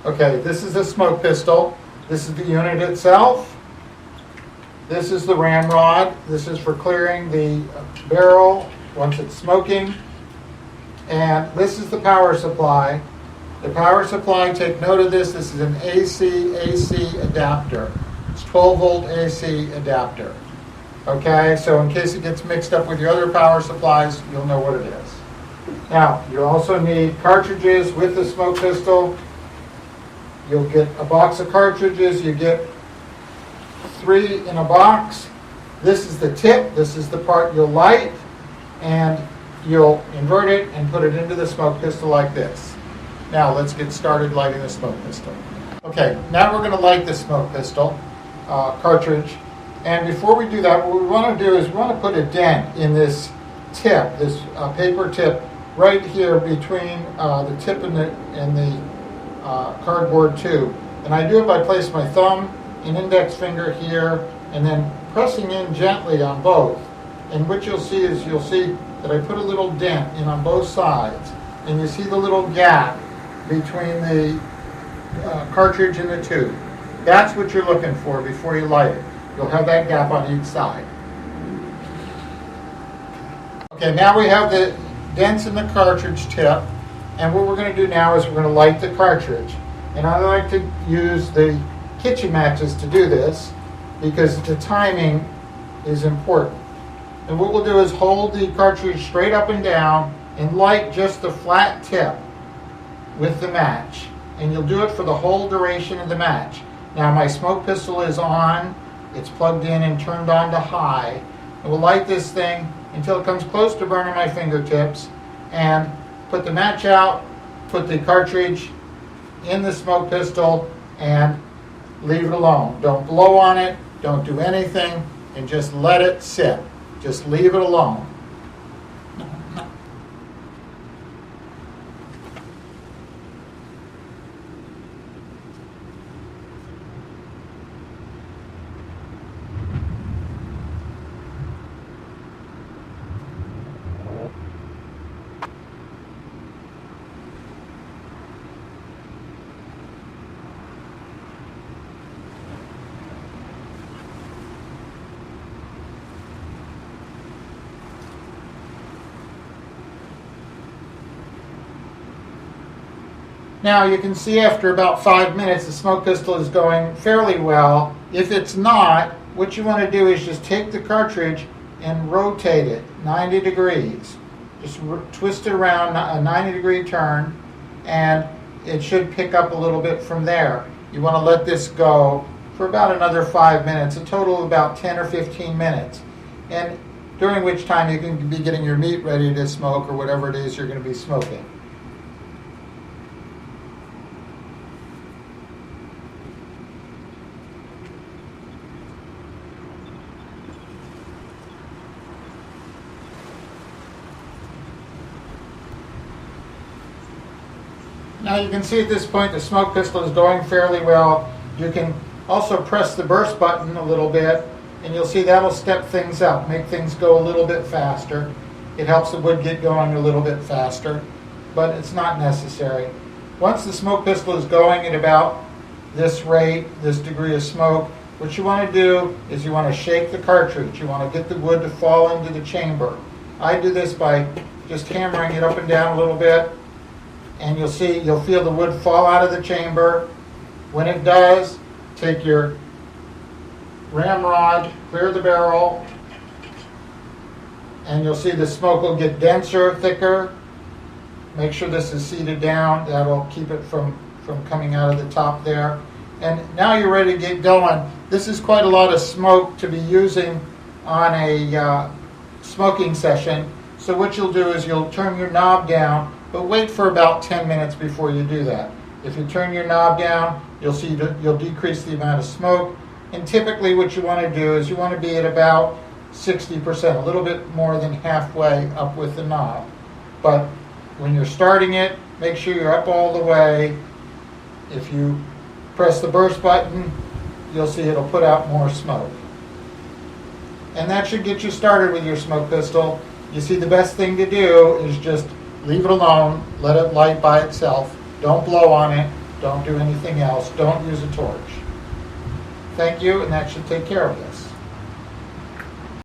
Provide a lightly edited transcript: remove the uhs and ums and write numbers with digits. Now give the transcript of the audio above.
Okay, this is a smoke pistol. This is the unit itself. This is the ramrod. This is for clearing the barrel once it's smoking. And this is the power supply. The power supply, take note of this, this is an AC adapter. It's 12 volt AC adapter. Okay, so in case it gets mixed up with your other power supplies, you'll know what it is. Now, you also need cartridges with the smoke pistol. You'll get a box of cartridges. You get 3 in a box. This is the tip. This is the part you'll light. And you'll invert it and put it into the smoke pistol like this. Now, let's get started lighting the smoke pistol. Okay, now we're going to light the smoke pistol cartridge. And before we do that, what we want to do is we want to put a dent in this tip, this paper tip, right here between the tip and the cardboard tube. And I do it by placing my thumb and index finger here and then pressing in gently on both. And what you'll see is that I put a little dent in on both sides. And you see the little gap between the cartridge and the tube. That's what you're looking for before you light it. You'll have that gap on each side. Okay, now we have the dents in the cartridge tip. And what we're going to do now is we're going to light the cartridge. And I like to use the kitchen matches to do this because the timing is important. And what we'll do is hold the cartridge straight up and down and light just the flat tip with the match. And you'll do it for the whole duration of the match. Now my smoke pistol is on, it's plugged in and turned on to high. And we'll light this thing until it comes close to burning my fingertips and put the match out, put the cartridge in the smoke pistol and leave it alone. Don't blow on it, don't do anything, and just let it sit. Just leave it alone. Now you can see after about 5 minutes the smoke pistol is going fairly well. If it's not, what you want to do is just take the cartridge and rotate it 90 degrees. Just twist it around a 90-degree turn and it should pick up a little bit from there. You want to let this go for about another 5 minutes, a total of about 10 or 15 minutes. And during which time you can be getting your meat ready to smoke or whatever it is you're going to be smoking. Now you can see at this point the smoke pistol is going fairly well. You can also press the burst button a little bit and you'll see that'll step things up, make things go a little bit faster. It helps the wood get going a little bit faster, but it's not necessary. Once the smoke pistol is going at about this rate, this degree of smoke, what you want to do is you want to shake the cartridge. You want to get the wood to fall into the chamber. I do this by just hammering it up and down a little bit. And you'll feel the wood fall out of the chamber. When it does, take your ramrod, clear the barrel, and you'll see the smoke will get denser, thicker. Make sure this is seated down. That'll keep it from coming out of the top there. And now you're ready to get going. This is quite a lot of smoke to be using on a smoking session. So what you'll do is you'll turn your knob down, but wait for about 10 minutes before you do that. If you turn your knob down, you'll decrease the amount of smoke. And typically what you want to do is you want to be at about 60%, a little bit more than halfway up with the knob. But when you're starting it, make sure you're up all the way. If you press the burst button, you'll see it'll put out more smoke. And that should get you started with your smoke pistol. You see, the best thing to do is just leave it alone, let it light by itself. Don't blow on it, Don't do anything else. Don't use a torch. Thank you, and that should take care of this.